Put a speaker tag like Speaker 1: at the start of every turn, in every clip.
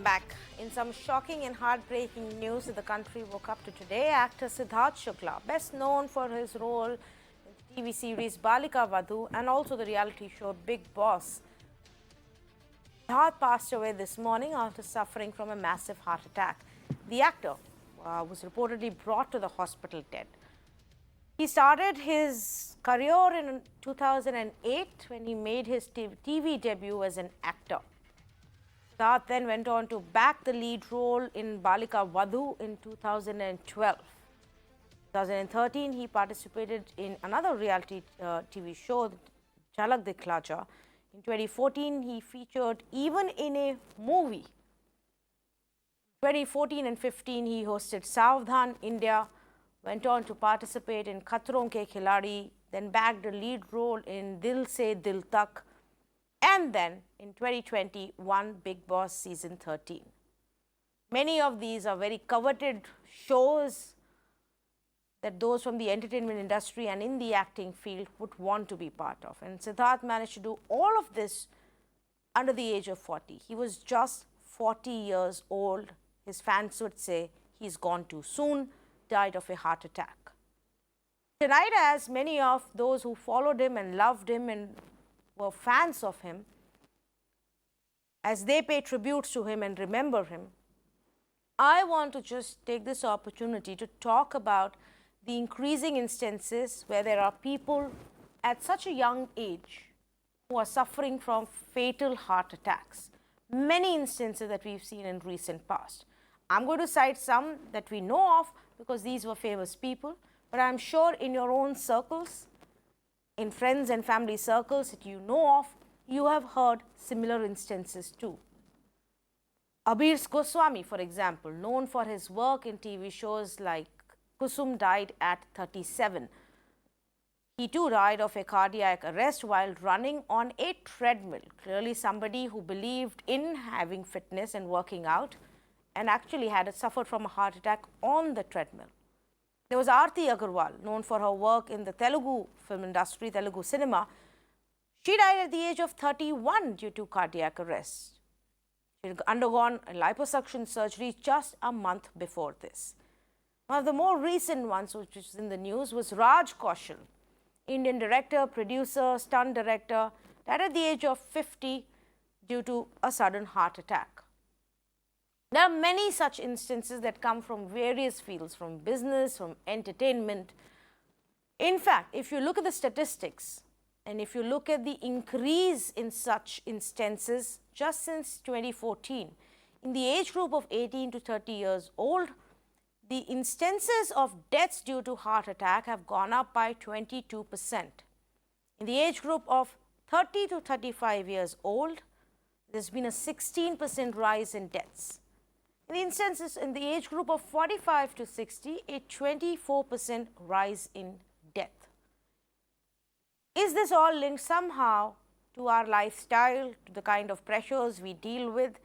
Speaker 1: Welcome back. In some shocking and heartbreaking news that the country woke up to today, actor Siddharth Shukla, best known for his role in the TV series Balika Vadhu and also the reality show Bigg Boss, Siddharth passed away this morning after suffering from a massive heart attack. The actor was reportedly brought to the hospital dead. He started his career in 2008 when he made his TV debut as an actor. Siddharth then went on to back the lead role in Balika Vadhu in 2012. 2013, he participated in another reality TV show, Jhalak Dikhla Ja. In 2014, he featured even in a movie. 2014 and 15, he hosted Savdhan India, went on to participate in Khatron Ke Khiladi, then bagged a lead role in Dil Se Dil Tak, and then in 2020 won Bigg Boss season 13. Many of these are very coveted shows that those from the entertainment industry and in the acting field would want to be part of. And Siddharth managed to do all of this under the age of 40. He was just 40 years old. His fans would say he's gone too soon, died of a heart attack. Tonight, as many of those who followed him and loved him and were fans of him, as they pay tributes to him and remember him, I want to just take this opportunity to talk about the increasing instances where there are people at such a young age who are suffering from fatal heart attacks. Many instances that we've seen in recent past. I'm going to cite some that we know of because these were famous people, but I'm sure in your own circles, in friends and family circles that you know of, you have heard similar instances too. Abir Goswami, for example, known for his work in TV shows like Kusum, died at 37. He too died of a cardiac arrest while running on a treadmill. Clearly somebody who believed in having fitness and working out and actually had suffered from a heart attack on the treadmill. There was Aarti Agarwal, known for her work in the Telugu film industry, Telugu cinema. She died at the age of 31 due to cardiac arrest. She had undergone a liposuction surgery just a month before this. One of the more recent ones, which is in the news, was Raj Kaushal, Indian director, producer, stunt director, died at the age of 50 due to a sudden heart attack. There are many such instances that come from various fields, from business, from entertainment. In fact, if you look at the statistics and if you look at the increase in such instances just since 2014, in the age group of 18 to 30 years old, the instances of deaths due to heart attack have gone up by 22%. In the age group of 30 to 35 years old, there's been a 16% rise in deaths. In the instances in the age group of 45 to 60, a 24% rise in death. Is this all linked somehow to our lifestyle, to the kind of pressures we deal with?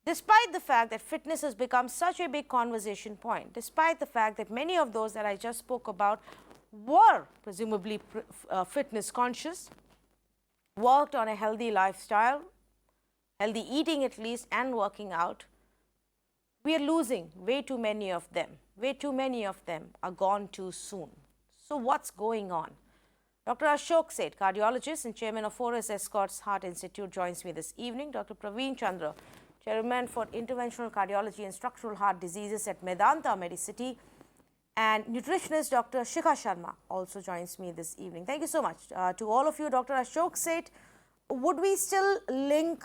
Speaker 1: Despite the fact that fitness has become such a big conversation point, despite the fact that many of those that I just spoke about were presumably fitness conscious, worked on a healthy lifestyle, healthy eating at least, and working out, we are losing way too many of them. Way too many of them are gone too soon. So what's going on? Dr. Ashok Seth, cardiologist and chairman of Forest Escorts Heart Institute, joins me this evening. Dr. Praveen Chandra, chairman for interventional cardiology and structural heart diseases at Medanta Medicity, and nutritionist Dr. Shikha Sharma also joins me this evening. Thank you so much to all of you. Dr. Ashok Seth, would we still link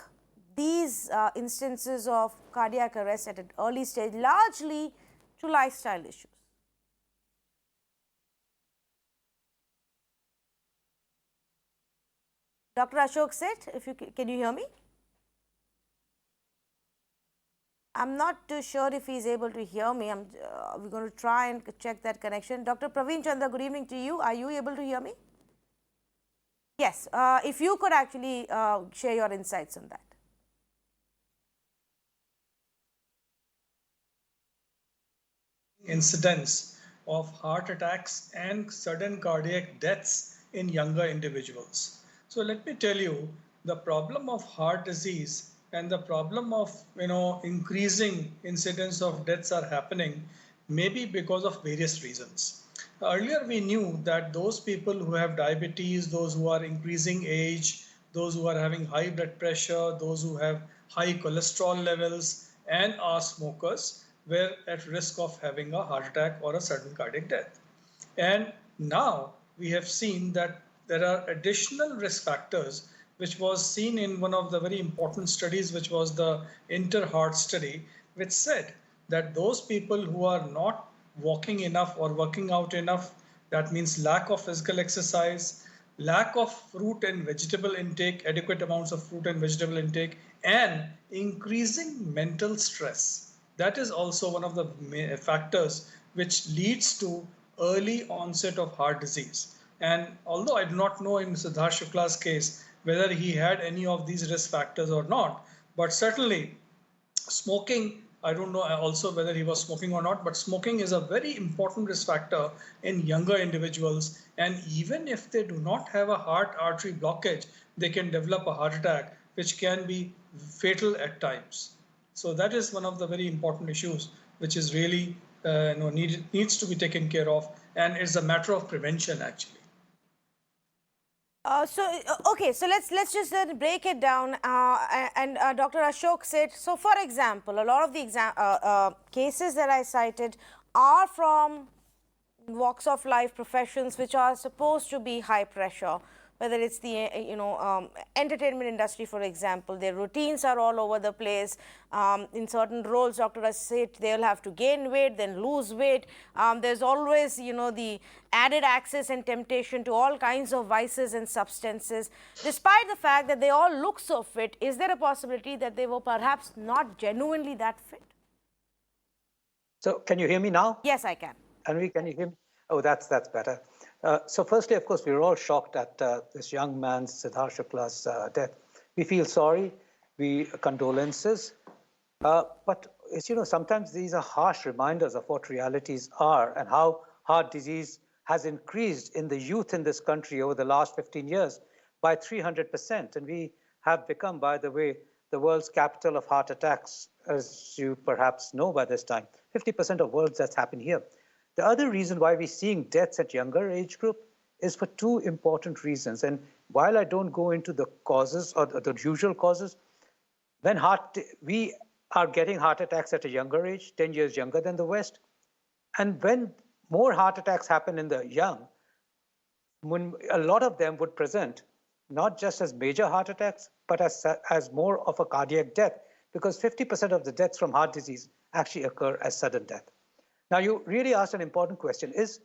Speaker 1: these instances of cardiac arrest at an early stage largely to lifestyle issues? Dr. Ashok Seth, can you hear me? I'm not too sure if he's able to hear me. We're going to try and check that connection. Dr. Praveen Chandra, good evening to you. Are you able to hear me? Yes. If you could actually share your insights on that.
Speaker 2: Incidence of heart attacks and sudden cardiac deaths in younger individuals. So let me tell you, the problem of heart disease and the problem of increasing incidence of deaths are happening maybe because of various reasons. Earlier we knew that those people who have diabetes, those who are increasing age, those who are having high blood pressure, those who have high cholesterol levels and are smokers were at risk of having a heart attack or a sudden cardiac death. And now we have seen that there are additional risk factors, which was seen in one of the very important studies, which was the Inter-Heart study, which said that those people who are not walking enough or working out enough, that means lack of physical exercise, lack of fruit and vegetable intake, adequate amounts of fruit and vegetable intake, and increasing mental stress. That is also one of the factors which leads to early onset of heart disease. And although I do not know in Siddharth Shukla's case whether he had any of these risk factors or not, but certainly smoking, I don't know also whether he was smoking or not, but smoking is a very important risk factor in younger individuals. And even if they do not have a heart artery blockage, they can develop a heart attack, which can be fatal at times. So that is one of the very important issues, which is really needs to be taken care of, and it's a matter of prevention actually.
Speaker 1: Okay, so let's just then break it down. And Dr. Ashok said, so for example, a lot of the cases that I cited are from walks of life, professions which are supposed to be high pressure, whether it's the entertainment industry, for example. Their routines are all over the place. In certain roles, Dr. has said they'll have to gain weight, then lose weight. There's always the added access and temptation to all kinds of vices and substances. Despite the fact that they all look so fit, is there a possibility that they were perhaps not genuinely that fit?
Speaker 3: So can you hear me now?
Speaker 1: Yes, I can.
Speaker 3: Tanvi, can you hear me? Oh, that's better. So firstly, of course, we were all shocked at this young man's, Siddharth Shukla's death. We feel sorry, we condolences, but it's, sometimes these are harsh reminders of what realities are and how heart disease has increased in the youth in this country over the last 15 years by 300%. And we have become, by the way, the world's capital of heart attacks, as you perhaps know by this time. 50% of world's deaths happen here. The other reason why we're seeing deaths at younger age group is for two important reasons. And while I don't go into the causes or the usual causes, when we are getting heart attacks at a younger age, 10 years younger than the West, and when more heart attacks happen in the young, when a lot of them would present not just as major heart attacks, but as more of a cardiac death, because 50% of the deaths from heart disease actually occur as sudden death. Now, you really asked an important question. Is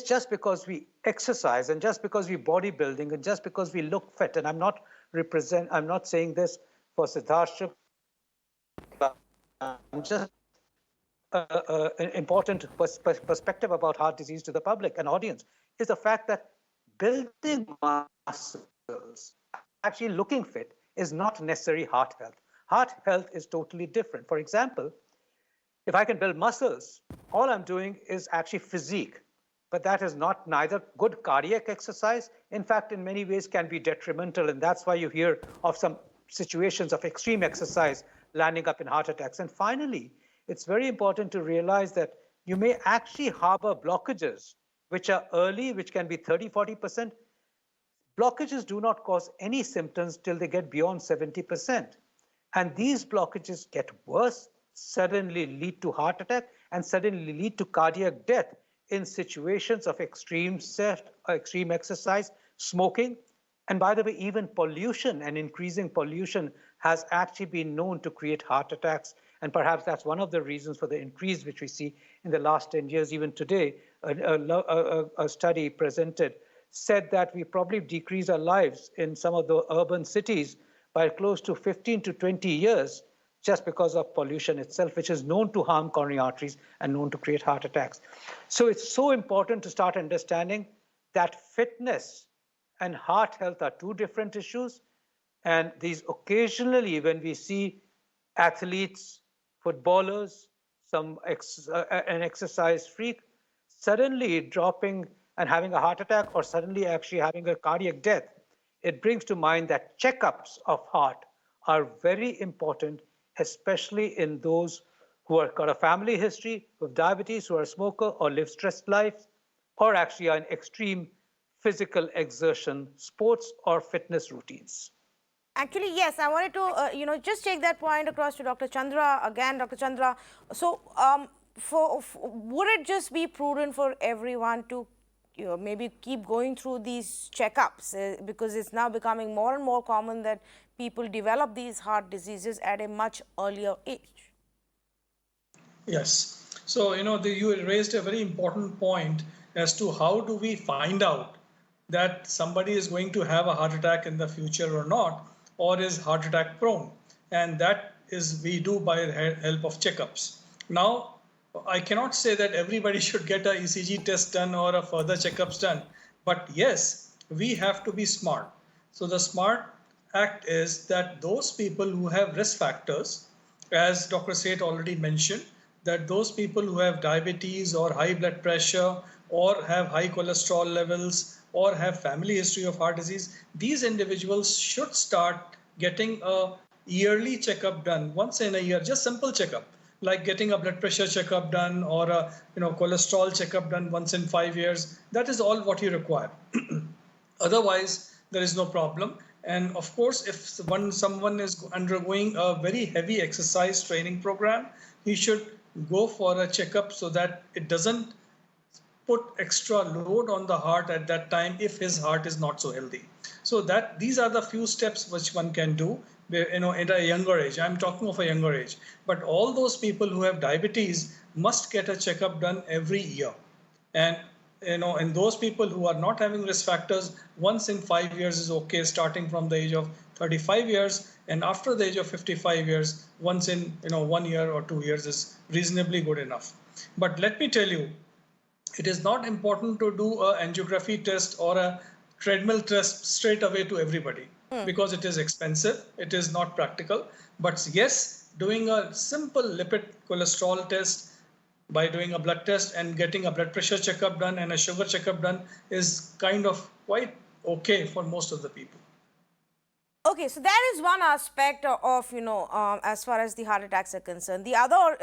Speaker 3: just because we exercise and just because we bodybuilding and just because we look fit, and I'm not saying this for Siddharth Shukla, I'm just an important perspective about heart disease to the public and audience, is the fact that building muscles, actually looking fit, is not necessarily heart health. Heart health is totally different. For example, if I can build muscles, all I'm doing is actually physique, but that is neither good cardiac exercise. In fact, in many ways can be detrimental, and that's why you hear of some situations of extreme exercise landing up in heart attacks. And finally, it's very important to realize that you may actually harbor blockages, which are early, which can be 30, 40%. Blockages do not cause any symptoms till they get beyond 70%. And these blockages get worse, suddenly lead to heart attack, and suddenly lead to cardiac death in situations of extreme exercise, smoking. And by the way, even pollution and increasing pollution has actually been known to create heart attacks. And perhaps that's one of the reasons for the increase which we see in the last 10 years. Even today, a study presented said that we probably decrease our lives in some of the urban cities by close to 15 to 20 years just because of pollution itself, which is known to harm coronary arteries and known to create heart attacks. So it's so important to start understanding that fitness and heart health are two different issues. And these occasionally, when we see athletes, footballers, an exercise freak, suddenly dropping and having a heart attack or suddenly actually having a cardiac death, it brings to mind that checkups of heart are very important, especially in those who have got a family history of diabetes, who are a smoker or live stressed lives, or actually are in extreme physical exertion, sports or fitness routines.
Speaker 1: Actually, yes, I wanted to, just take that point across to Dr. Chandra again, Dr. Chandra. So, would it just be prudent for everyone to, maybe keep going through these checkups because it's now becoming more and more common that people develop these heart diseases at a much earlier age?
Speaker 2: Yes. So, you raised a very important point as to how do we find out that somebody is going to have a heart attack in the future or not, or is heart attack prone. And that is we do by help of checkups. Now, I cannot say that everybody should get a ECG test done or a further checkups done. But yes, we have to be smart. So the smart act is that those people who have risk factors, as Dr. Seth already mentioned, that those people who have diabetes or high blood pressure or have high cholesterol levels or have family history of heart disease, these individuals should start getting a yearly checkup done once in a year, just simple checkup like getting a blood pressure checkup done or a cholesterol checkup done once in 5 years. That is all what you require. Otherwise, there is no problem. And of course, if someone is undergoing a very heavy exercise training program, he should go for a checkup so that it doesn't put extra load on the heart at that time if his heart is not so healthy. So that these are the few steps which one can do, at a younger age. I'm talking of a younger age. But all those people who have diabetes must get a checkup done every year. And and those people who are not having risk factors, once in 5 years is okay, starting from the age of 35 years, and after the age of 55 years, once in 1 year or 2 years is reasonably good enough. But let me tell you, it is not important to do a angiography test or a treadmill test straight away to everybody because it is expensive, it is not practical. But yes, doing a simple lipid cholesterol test by doing a blood test and getting a blood pressure checkup done and a sugar checkup done is kind of quite okay for most of the people.
Speaker 1: Okay, so that is one aspect of, as far as the heart attacks are concerned. The other,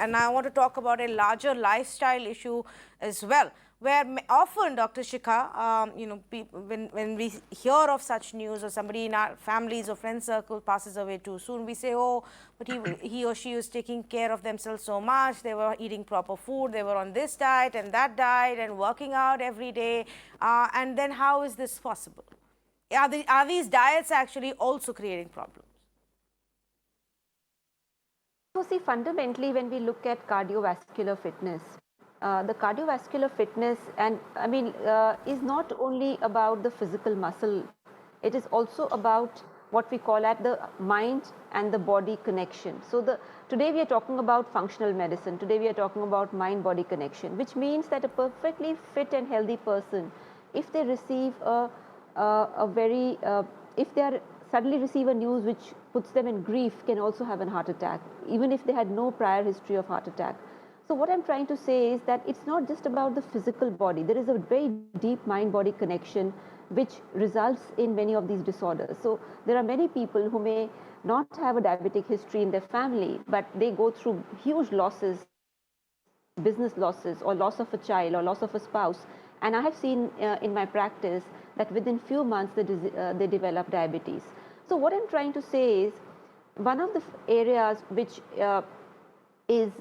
Speaker 1: and I want to talk about a larger lifestyle issue as well, where often, Dr. Shikha, when we hear of such news or somebody in our families or friend circle passes away too soon, we say, oh, but he or she was taking care of themselves so much, they were eating proper food, they were on this diet and that diet and working out every day, and then how is this possible? Are these diets actually also creating problems?
Speaker 4: So see, fundamentally, when we look at cardiovascular fitness, the cardiovascular fitness is not only about the physical muscle, it is also about what we call at the mind and the body connection. So today we are talking about functional medicine. Today we are talking about mind-body connection, which means that a perfectly fit and healthy person, if they receive if they are suddenly receive a news which puts them in grief, can also have a heart attack, even if they had no prior history of heart attack. So what I'm trying to say is that it's not just about the physical body. There is a very deep mind-body connection which results in many of these disorders. So there are many people who may not have a diabetic history in their family, but they go through huge losses, business losses, or loss of a child or loss of a spouse. And I have seen in my practice that within few months they develop diabetes. So what I'm trying to say is, one of the areas which is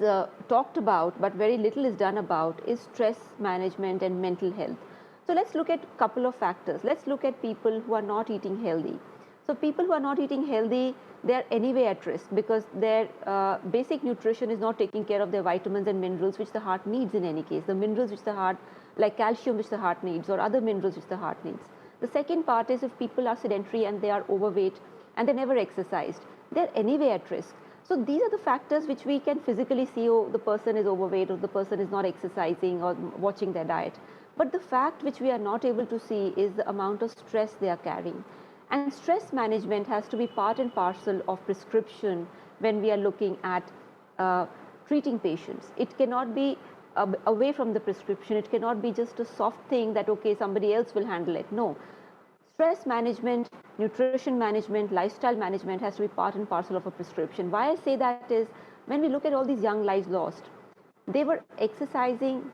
Speaker 4: talked about but very little is done about is stress management and mental health. So let's look at a couple of factors. Let's look at people who are not eating healthy. So people who are not eating healthy, they are anyway at risk because their basic nutrition is not taking care of their vitamins and minerals which the heart needs in any case. The minerals which the heart, like calcium which the heart needs, or other minerals which the heart needs. The second part is if people are sedentary and they are overweight and they never exercised, they're anyway at risk. So these are the factors which we can physically see, oh, the person is overweight or the person is not exercising or watching their diet. But the fact which we are not able to see is the amount of stress they are carrying. And stress management has to be part and parcel of prescription when we are looking at treating patients. It cannot be away from the prescription. It cannot be just a soft thing that, okay, somebody else will handle it. No. stress management, nutrition management, lifestyle management has to be part and parcel of a prescription. Why I say that is, when we look at all these young lives lost, they were exercising,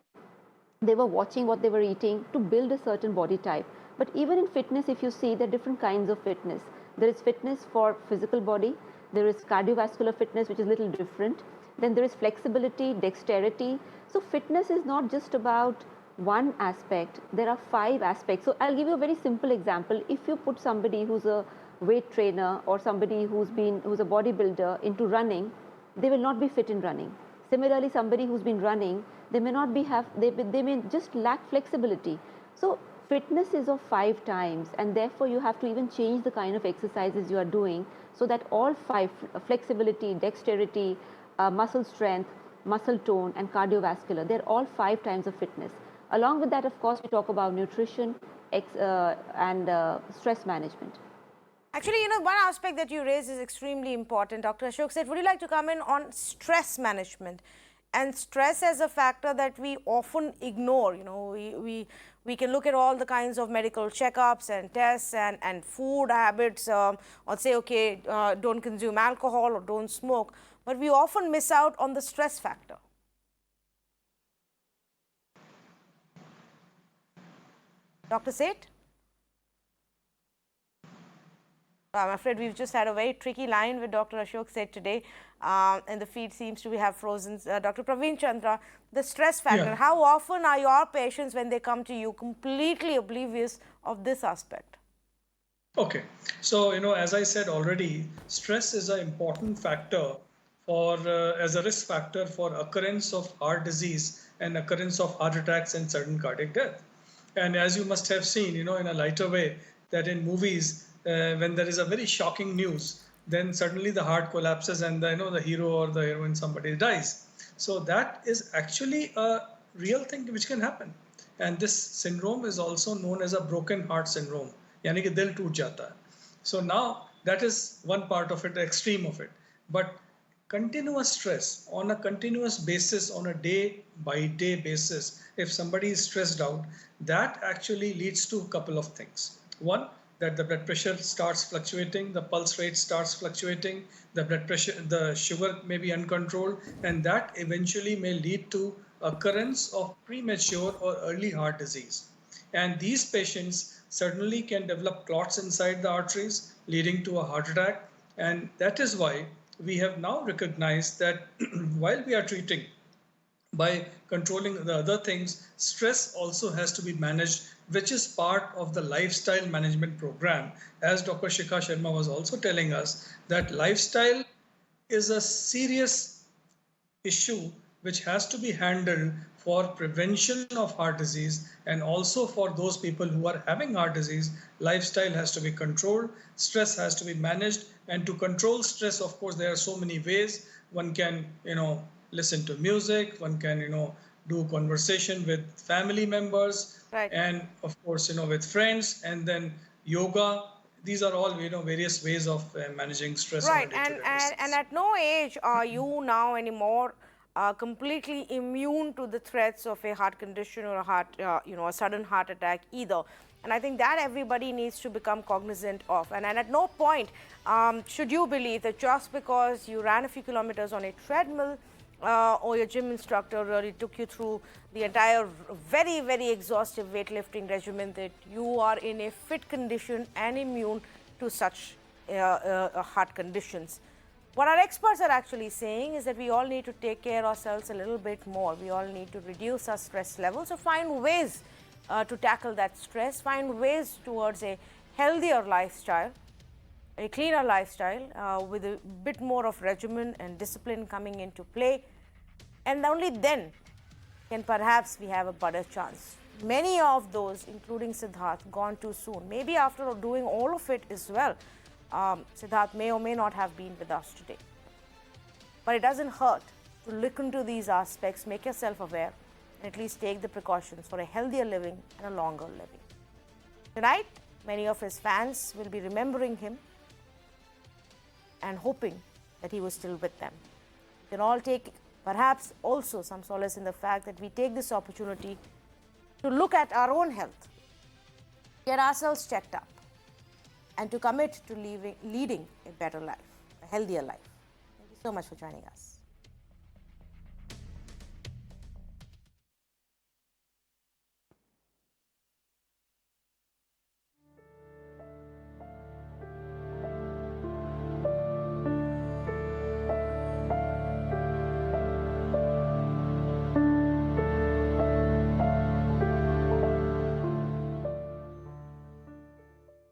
Speaker 4: they were watching what they were eating to build a certain body type. But even in fitness, if you see, there are different kinds of fitness. There is fitness for physical body, there is cardiovascular fitness, which is a little different. Then there is flexibility, dexterity. So fitness is not just about one aspect, there are 5 aspects. So I'll give you a very simple example. If you put somebody who's a weight trainer or somebody who's a bodybuilder into running, they will not be fit in running. Similarly, somebody who's been running, they may not be they may just lack flexibility. So fitness is of 5 times, and therefore you have to even change the kind of exercises you are doing so that all 5, flexibility, dexterity, muscle strength, muscle tone, and cardiovascular, they're all 5 times of fitness. Along with that, of course, we talk about nutrition and stress management.
Speaker 1: Actually, one aspect that you raised is extremely important. Dr. Ashok said, would you like to come in on stress management? And stress as a factor that we often ignore. We can look at all the kinds of medical checkups and tests and food habits, or say, okay, don't consume alcohol or don't smoke. But we often miss out on the stress factor. Dr. Seth? I'm afraid we've just had a very tricky line with Dr. Ashok Seth today, and the feed seems to have frozen. Dr. Praveen Chandra, the stress factor,
Speaker 2: Yeah.
Speaker 1: How often are your patients, when they come to you, completely oblivious of this aspect?
Speaker 2: Okay, so as I said already, stress is an important factor for as a risk factor for occurrence of heart disease and occurrence of heart attacks and sudden cardiac death. And as you must have seen, in a lighter way, that in movies, when there is a very shocking news, then suddenly the heart collapses and the hero or the heroine, somebody dies. So that is actually a real thing which can happen. And this syndrome is also known as a broken heart syndrome. यानी कि दिल टूट जाता है. So now that is one part of it, the extreme of it. But continuous stress on a continuous basis, on a day by day basis, if somebody is stressed out, that actually leads to a couple of things. One, that the blood pressure starts fluctuating, the pulse rate starts fluctuating, the blood pressure, the sugar may be uncontrolled, and that eventually may lead to occurrence of premature or early heart disease. And these patients certainly can develop clots inside the arteries, leading to a heart attack. And that is why we have now recognized that while we are treating by controlling the other things, stress also has to be managed, which is part of the lifestyle management program. As Dr. Shikha Sharma was also telling us, that lifestyle is a serious issue which has to be handled for prevention of heart disease, and also for those people who are having heart disease. Lifestyle has to be controlled, stress has to be managed, and to control stress, of course, there are so many ways. One can listen to music, one can do conversation with family members,
Speaker 1: Right.
Speaker 2: and of course with friends, and then yoga. These are all various ways of managing stress on a
Speaker 1: Right,
Speaker 2: day-to-day basis.
Speaker 1: and at no age are you now anymore completely immune to the threats of a heart condition or a sudden heart attack either. And I think that everybody needs to become cognizant of. And at no point should you believe that just because you ran a few kilometers on a treadmill or your gym instructor really took you through the entire very, very exhaustive weightlifting regimen, that you are in a fit condition and immune to such heart conditions. What our experts are actually saying is that we all need to take care of ourselves a little bit more. We all need to reduce our stress levels, so find ways to tackle that stress, find ways towards a healthier lifestyle, a cleaner lifestyle with a bit more of regimen and discipline coming into play. And only then can perhaps we have a better chance. Many of those, including Siddharth, gone too soon. Maybe after doing all of it as well, Siddharth may or may not have been with us today. But it doesn't hurt to look into these aspects, make yourself aware, and at least take the precautions for a healthier living and a longer living. Tonight, many of his fans will be remembering him and hoping that he was still with them. We can all take perhaps also some solace in the fact that we take this opportunity to look at our own health, get ourselves checked up, and to commit to leading a better life, a healthier life. Thank you so much for joining us.